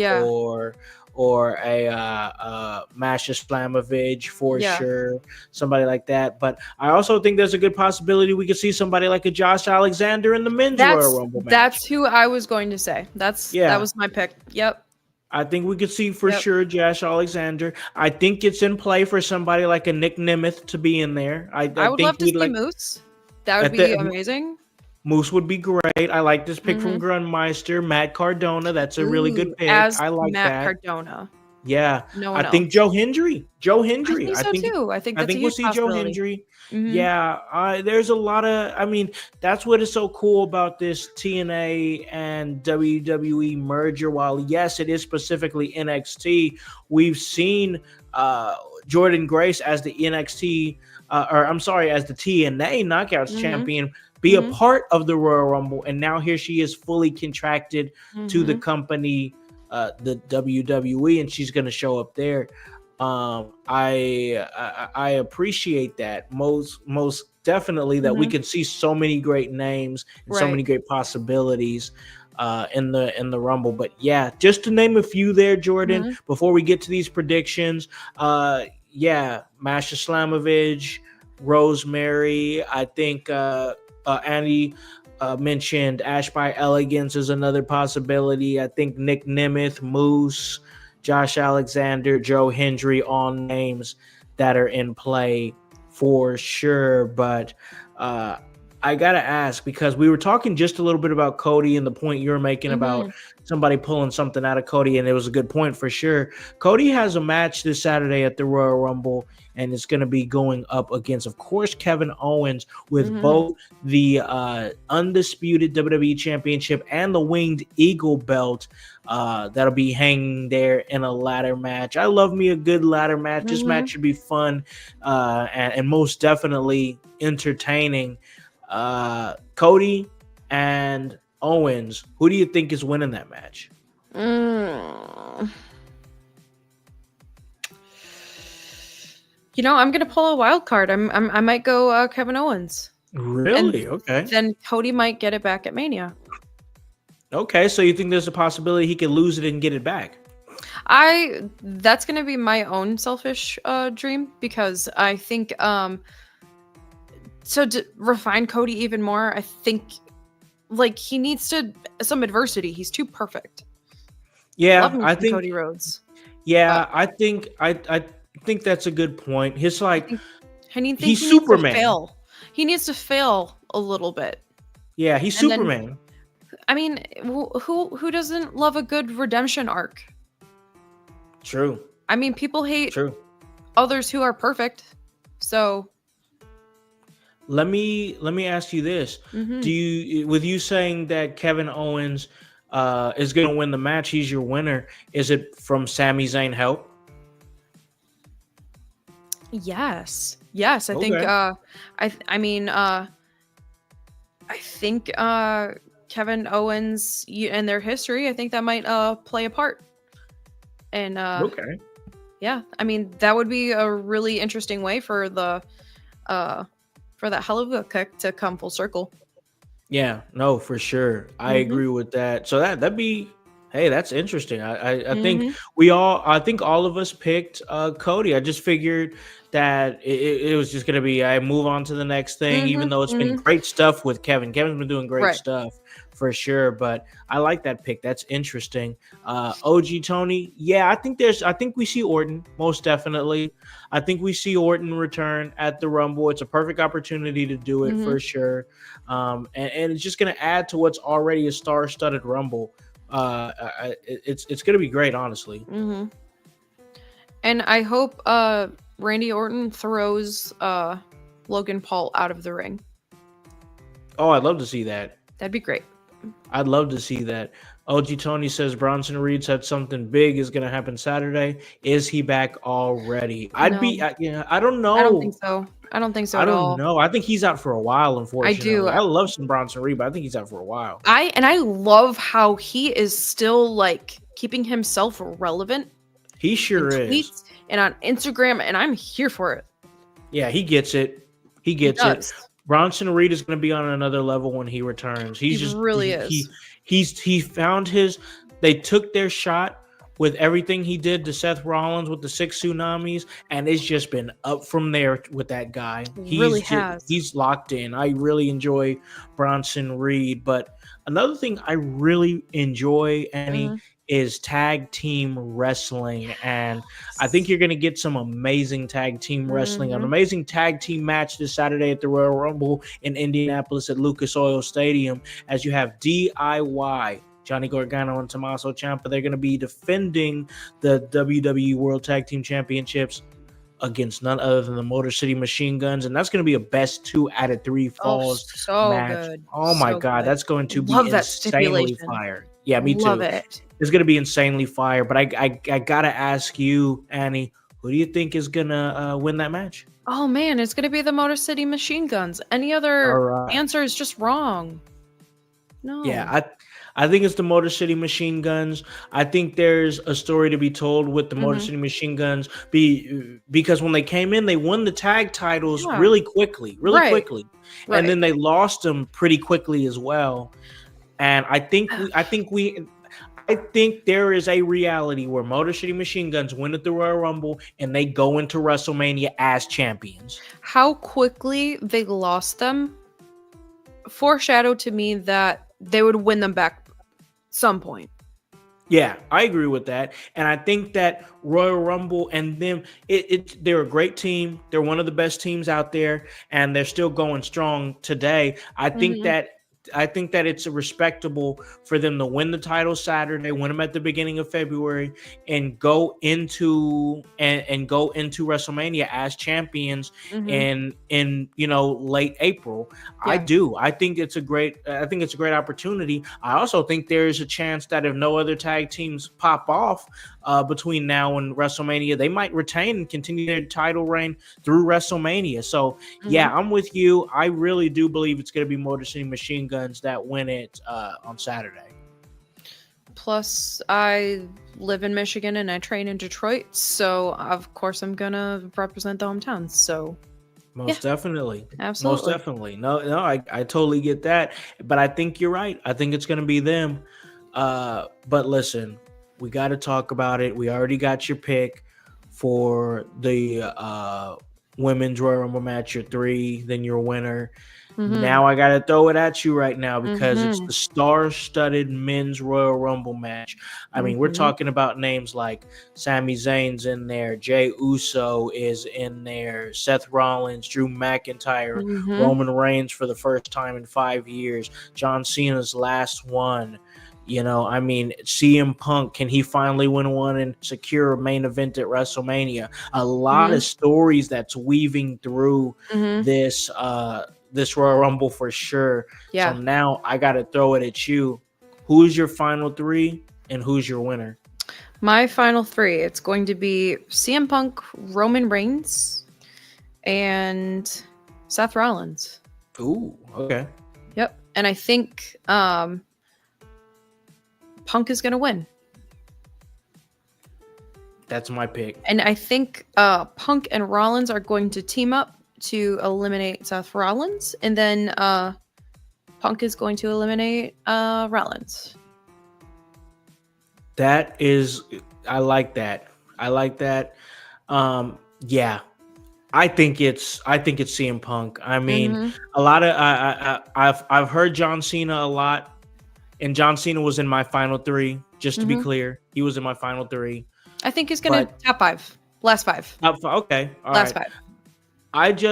or a Masha Slamovich for sure, somebody like that. But I also think there's a good possibility we could see somebody like a Josh Alexander in the men's Royal Rumble match. That's who I was going to say. That was my pick. Yep. I think we could see for sure Josh Alexander. I think it's in play for somebody like a Nick Nemeth to be in there. I would love to see Moose. That would be amazing. Moose would be great. I like this pick from Grunmeister. Matt Cardona. That's a really good pick. I like Matt that. Cardona. Yeah. I think Joe Hendry. I think so too. I think we'll see Joe Hendry. Yeah. There's a lot of, that's what is so cool about this TNA and WWE merger. While yes, it is specifically NXT, we've seen Jordan Grace as the NXT, as the TNA Knockouts champion be a part of the Royal Rumble. And now here she is fully contracted to the company the WWE, and she's going to show up there. I appreciate that most definitely, that we Mhm. can see so many great names and so Right. many great possibilities in the Rumble. But yeah, just to name a few there, Jordan, Mhm. before we get to these predictions, yeah, Masha Slamovich, Rosemary, I think Andy mentioned Ash by Elegance is another possibility. I think Nick Nemeth, Moose, Josh Alexander, Joe Hendry, all names that are in play for sure. But uh, I gotta ask, because we were talking just a little bit about Cody and the point you were making about Mhm. somebody pulling something out of Cody, and it was a good point for sure. Cody has a match this Saturday at the Royal Rumble, and it's going to be going up against, of course, Kevin Owens, with Mhm. both the undisputed WWE Championship and the Winged Eagle belt that'll be hanging there in a ladder match. I love me a good ladder match. This match Mhm. should be fun and most definitely entertaining. Cody and Owens, who do you think is winning that match? Mm. I'm gonna pull a wild card. I might go Kevin Owens, and Really? Okay. then Cody might get it back at Mania. Okay, so you think there's a possibility he could lose it and get it back? That's gonna be my own selfish dream, because I think so to refine Cody even more, I think like he needs some adversity. He's too perfect. Love Yeah, me I some think. Cody Rhodes, but Yeah, I think that's a good point. He's I like think think he's he needs to Superman. fail. He needs to fail a little bit, Yeah, he's and then Superman. I mean, who doesn't love a good redemption arc? True. I mean, people hate True. others who are perfect. So, Let me ask you this: mhm. Do you, with you saying that Kevin Owens is going to win the match, he's your winner? Is it from Sami Zayn help? Yes. Yes, I think Okay. I mean I think Kevin Owens and their history, I think that might play a part. And Okay. yeah, I mean that would be a really interesting way for that hell of a kick to come full circle. Yeah, no, for sure. I Mhm. agree with that. So that'd be, hey, that's interesting. I think Mhm. I think all of us picked Cody. I just figured that it was just gonna be I move on to the next thing, even Mhm. though it's been Mhm. great stuff with Kevin. Kevin's been doing great Right. stuff for sure. But I like that pick. That's interesting. OG Tony, yeah, I think we see Orton, most definitely. I think we see Orton return at the Rumble. It's a perfect opportunity to do it Mhm. for sure. And it's just going to add to what's already a star-studded Rumble. It's going to be great, honestly. Mhm. And I hope Randy Orton throws Logan Paul out of the ring. Oh, I'd love to see that. That'd be great. I'd love to see that. OG Tony says Bronson Reed said something big is going to happen Saturday. Is he back already? No, Yeah, I don't I don't think know. so. I don't think so I at don't all. know. I think he's out for a while, I do. unfortunately. I love some Bronson Reed, but I think he's out for a while. I love how he is still like keeping himself relevant He in sure is. tweets and on Instagram, and I'm here for it. Yeah, he gets it. He He gets it. does. Bronson Reed is going to be on another level when he returns. He He's just really is. he found his. They took their shot with everything he did to Seth Rollins with the 6 tsunamis, and it's just been up from there with that guy. Really has. He's locked in. I really enjoy Bronson Reed, but another thing I really enjoy, Annie, Mhm. is tag team wrestling, and I think you're going to get some amazing tag team wrestling, an Mhm. amazing tag team match this Saturday at the Royal Rumble in Indianapolis at Lucas Oil Stadium, as you have DIY, Johnny Gargano and Tommaso Ciampa. They're going to be defending the WWE World Tag Team Championships against none other than the Motor City Machine Guns, and that's going to be a best 2 out of 3 Oh, falls so match. good. Oh my So God, good. that's going to be Love that insanely stipulation. fire. Yeah, me Love too. it. It's going to be insanely fire. But I gotta ask you, Annie, who do you think is gonna win that match? Oh man, it's gonna be the Motor City Machine Guns. Any All other right. answer is just wrong. No. Yeah, I think it's the Motor City Machine Guns. I think there's a story to be told with the Motor Mhm. City Machine Guns because when they came in, they won the tag titles Yeah. really quickly, Right. and Right. then they lost them pretty quickly as well. And I think there is a reality where Motor City Machine Guns win at the Royal Rumble and they go into WrestleMania as champions. How quickly they lost them foreshadowed to me that they would win them back some point. Yeah, I agree with that. And I think that Royal Rumble and them, they're a great team. They're one of the best teams out there, and they're still going strong today. Mhm. I think that it's respectable for them to win the title Saturday, win them at the beginning of February, and and go into WrestleMania as champions Mhm. in late April. I Yeah. do. I think it's a great opportunity. I also think there is a chance that if no other tag teams pop off between now and WrestleMania, they might retain and continue their title reign through WrestleMania. So yeah, Mhm. I'm with you. I really do believe it's going to be Motor City Machine Guns that win it on Saturday. Plus, I live in Michigan and I train in Detroit, so of course I'm gonna represent the hometown. So Most definitely. Most absolutely. definitely. No, I totally get that. But I think you're right. I think it's going to be them. But listen, we got to talk about it. We already got your pick for the women's Royal Rumble match, your 3, then your winner. Mhm. Now I got to throw it at you right now because it's Mhm. the star-studded men's Royal Rumble match. I mean, we're Mhm. talking about names like Sami Zayn's in there, Jey Uso is in there, Seth Rollins, Drew McIntyre, Mhm. Roman Reigns for the first time in 5 years, John Cena's last one. I mean, CM Punk, can he finally win one and secure a main event at WrestleMania? A lot of Mhm. stories that's weaving through Mhm. this Royal Rumble for sure. So Yeah. now I got to throw it at you. Who's your final 3 and who's your winner? My final 3, it's going to be CM Punk, Roman Reigns, and Seth Rollins. Ooh, okay. Yep. And I think Punk is gonna win. That's my pick. And I think Punk and Rollins are going to team up to eliminate Seth Rollins, and then Punk is going to eliminate Rollins. I like that. I like that. Yeah, I think it's CM Punk. I mean, Mhm. a lot of I've heard John Cena a lot, and John Cena was in my final 3. Just to be Mhm. clear, he was in my final 3. I think he's gonna But top 5, last 5, okay, all last right. 5.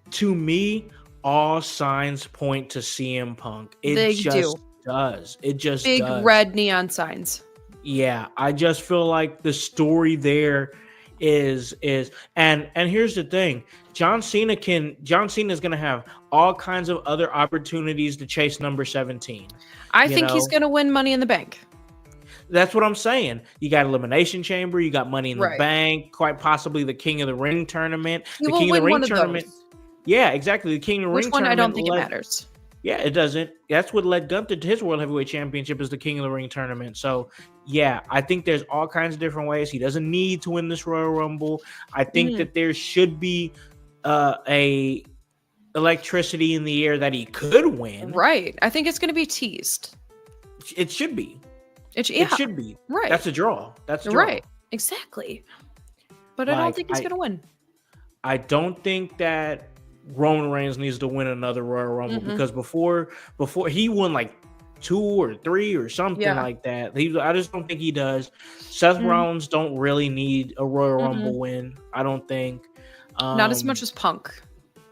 To me, all signs point to CM Punk. It They do. just does. It just Big does. red neon signs. Yeah, I just feel like the story there is and here's the thing. John Cena is going to have all kinds of other opportunities to chase number 17. I You think he's know, gonna win Money in the Bank. that's what I'm saying. You got Elimination Chamber, you got Money in the Right. Bank, quite possibly the King of the Ring tournament. He The will King of the win Ring one of tournament. those. Yeah, exactly. The King of the Which Ring one? I don't tournament think it matters. Yeah, it doesn't. That's what led Gunther to his World Heavyweight Championship is the King of the Ring tournament. So, yeah, I think there's all kinds of different ways. He doesn't need to win this Royal Rumble. I think Mhm. that there should be a electricity in the air that he could win. Right. I think it's gonna be teased. It should be. It It should be. Right. That's a draw. That's a draw. Right. Exactly. But I don't Like think he's gonna win. I don't think that Roman Reigns needs to win another Royal Rumble Mm-mm. because before he won like 2 or 3 or something Yeah. like that. I just don't think he does. Seth Mhm. Rollins don't really need a Royal Mhm. Rumble win. I don't think. Not as much as Punk.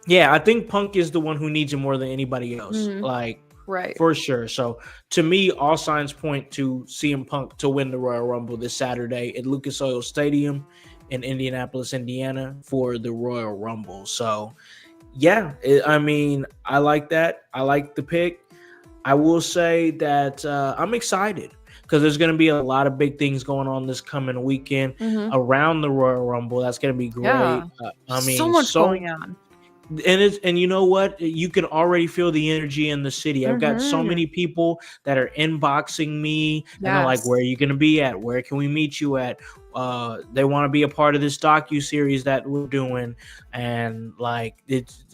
Yeah, I think Punk is the one who needs it more than anybody else. Mhm. Like Right. for sure. So to me, all signs point to CM Punk to win the Royal Rumble this Saturday at Lucas Oil Stadium in Indianapolis, Indiana for the Royal Rumble. So yeah, I mean, I like that. I like the pick. I will say that I'm excited because there's going to be a lot of big things going on this coming weekend Mhm. around the Royal Rumble. That's going to be great. Yeah. I So mean, much going on. And you know what? You can already feel the energy in the city. I've got so Mhm. many people that are inboxing me and they're like, "Where are Yes. you going to be at? Where can we meet you at?" They want to be a part of this docu series that we're doing, and like it's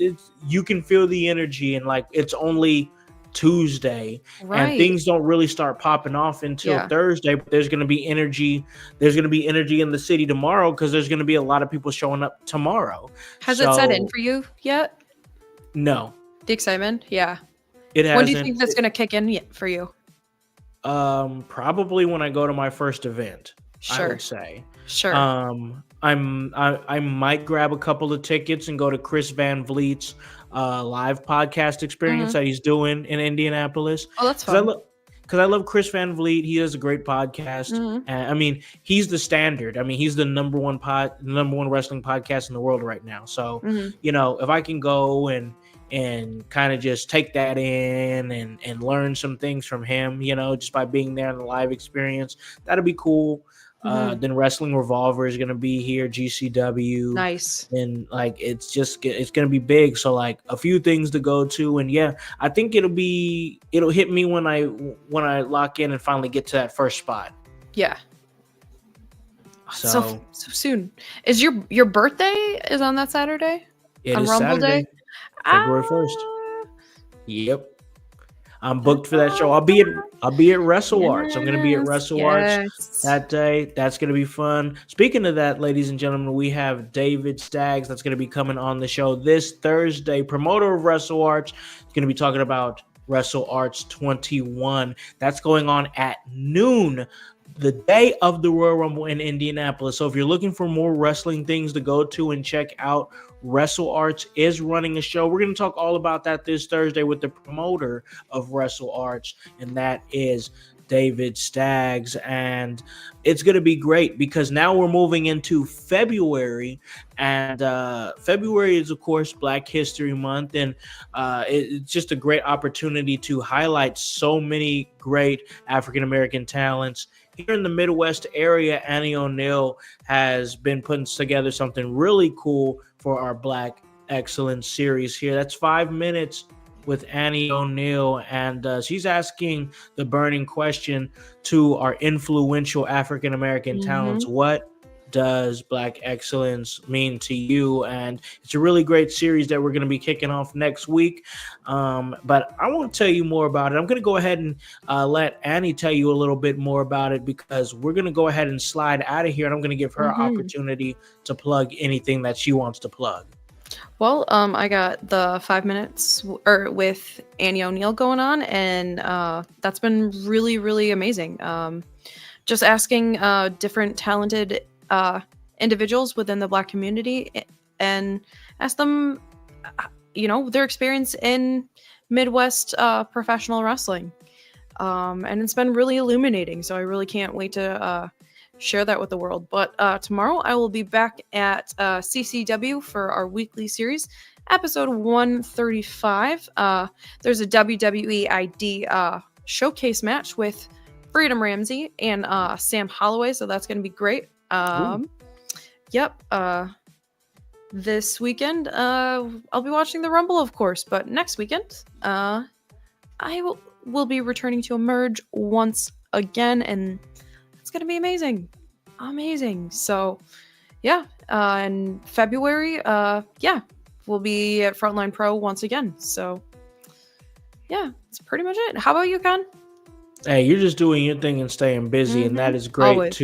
you can feel the energy, and like it's only Tuesday, and Right. things don't really start popping off until Yeah. Thursday. But there's going to be energy. There's going to be energy in the city tomorrow because there's going to be a lot of people showing up tomorrow. Has it set in So for you yet? no, The excitement? Yeah. it When do you hasn't. think that's gonna kick in yet for you? Probably when I go to my first event, I Sure. would say. Sure. I might grab a couple of tickets and go to Chris Van Vliet's live podcast experience Mhm. that he's doing in Indianapolis Oh, that's because fun. I love Chris Van Vliet. He does a great podcast, Mhm. and I mean he's the standard. I mean he's the number one wrestling podcast in the world right now. So Mhm. if I can go and kind of just take that in and learn some things from him, just by being there in the live experience, that'd be cool. Mhm. Then Wrestling Revolver is gonna be here, GCW, Nice. and like it's gonna be big. So like a few things to go to, and yeah, I think it'll hit me when I lock in and finally get to that first spot. Yeah. So So soon. Is your birthday is on that Saturday? it On is Rumble Day? Saturday, February 1st. Ah, Yep. I'm booked for that show. I'll be at Wrestle Arts. I'm gonna be at yes. Wrestle Arts Yes. that day. That's gonna be fun. Speaking of that, ladies and gentlemen, we have David Staggs that's gonna be coming on the show this Thursday. Promoter of Wrestle Arts is gonna be talking about Wrestle Arts 21. That's going on at noon, the day of the Royal Rumble in Indianapolis. So if you're looking for more wrestling things to go to and check out, Wrestle Arts is running a show. We're going to talk all about that this Thursday with the promoter of Wrestle Arts, and that is David Staggs. And it's going to be great because now we're moving into February, and February is, of course, Black History Month, and it's just a great opportunity to highlight so many great African-American talents. Here in the Midwest area, Annie O'Neill has been putting together something really cool for our Black Excellence series here. That's 5 minutes with Annie O'Neill, and she's asking the burning question to our influential African-American talents: Mhm. what does Black Excellence mean to you? And it's a really great series that we're going to be kicking off next week. But I won't tell you more about it. I'm going to go ahead and let Annie tell you a little bit more about it because we're going to go ahead and slide out of here, and I'm going to give her Mhm. opportunity to plug anything that she wants to plug. Well, I got the 5 minutes with Annie O'Neill going on, and that's been really, really amazing. Just asking different talented individuals within the Black community and ask them, their experience in Midwest professional wrestling. And it's been really illuminating. So I really can't wait to share that with the world. But tomorrow I will be back at CCW for our weekly series, episode 135. There's a WWE ID showcase match with Freedom Ramsey and Sam Holloway. So that's going to be great. Yep. This weekend, I'll be watching the Rumble, of course. But next weekend, I will be returning to Emerge once again, and it's gonna be amazing. So yeah, in February, we'll be at Frontline Pro once again. So yeah, that's pretty much it. How about you, Con? Hey, you're just doing your thing and staying busy, and that is great Always.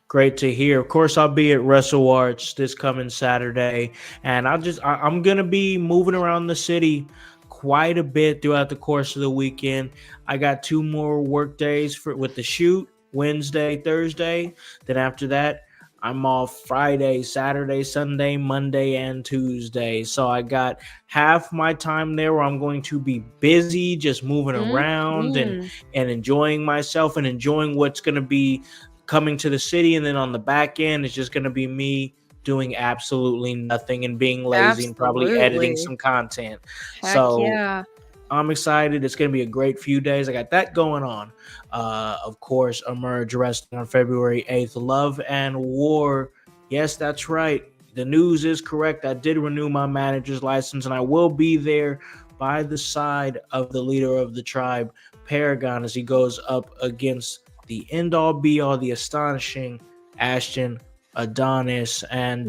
great to hear. Of course, I'll be at Wrestle Arts this coming Saturday, and I'm gonna be moving around the city quite a bit throughout the course of the weekend. I got 2 more work days with the shoot, Wednesday, Thursday. Then after that, I'm off Friday, Saturday, Sunday, Monday, and Tuesday. So I got half my time there where I'm going to be busy, just moving around Mhm. and enjoying myself and enjoying what's going to be coming to the city. And then on the back end, it's just going to be me doing absolutely nothing and being lazy and probably editing Absolutely. some content. Heck So yeah. I'm excited. It's going to be a great few days. I got that going on. Of course, Emerge Wrestling on February 8th. Love and War. Yes, that's right. the news is correct. I did renew my manager's license, and I will be there by the side of the leader of the tribe, Paragon, as he goes up against the end-all be-all, the astonishing Ashton Adonis, and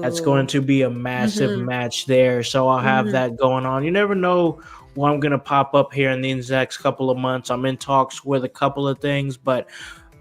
that's going to be a massive match there. So I'll have that going on. You never know what I'm going to pop up here in these next couple of months. I'm in talks with a couple of things, but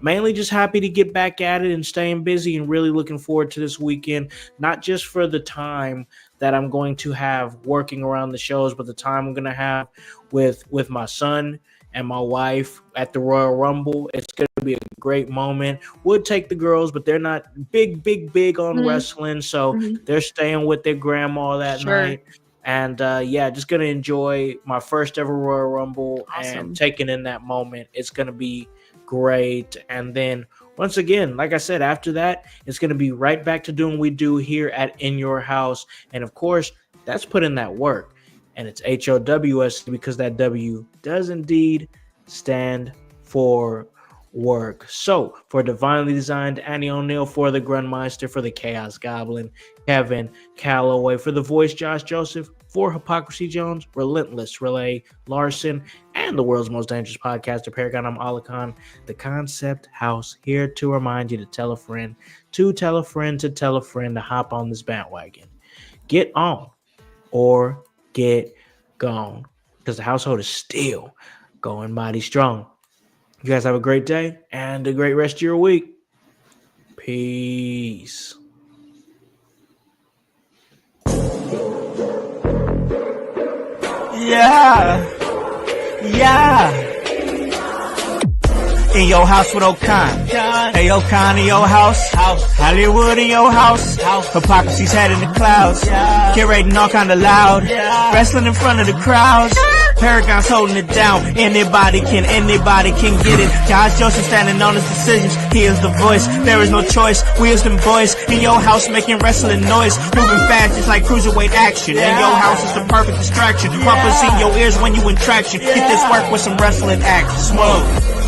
mainly just happy to get back at it and staying busy, and really looking forward to this weekend, not just for the time that I'm going to have working around the shows, but the time I'm going to have with my son and my wife at the Royal Rumble. It's going to be a great moment. Would take the girls, but they're not big on wrestling, so they're staying with their grandma that night. And just going to enjoy my first ever Royal Rumble and taking in that moment. It's going to be great. And then once again, like I said, after that, it's going to be right back to doing what we do here at In Your House. And of course, that's putting that work. And it's HOWS, because that W does indeed stand for work. So for Divinely Designed, Annie O'Neill, for the Grundmeister, for the Chaos Goblin, Kevin Calloway, for the voice, Josh Joseph, for Hypocrisy Jones, Relentless Relay Larson, and the world's most dangerous podcaster, Paragon, I'm Alakan, the Concept House, here to remind you to tell a friend, to tell a friend, to tell a friend to hop on this bandwagon. Get on or get gone, because the household is still going mighty strong. You guys have a great day and a great rest of your week. Peace. Yeah. In your house with Okan. Hey, Okan in your house. Hollywood in your house. Hypocrisy's head in the clouds. Curating all kind of loud. Wrestling in front of the crowds. Paragon's holding it down. Anybody can get it. Josh Joseph standing on his decisions. He is the voice. There is no choice. We is them boys in your house making wrestling noise. Moving fast just like cruiserweight action. In your house is the perfect distraction. Pumpers in your ears when you in traction. Get this work with some wrestling action. Smoke.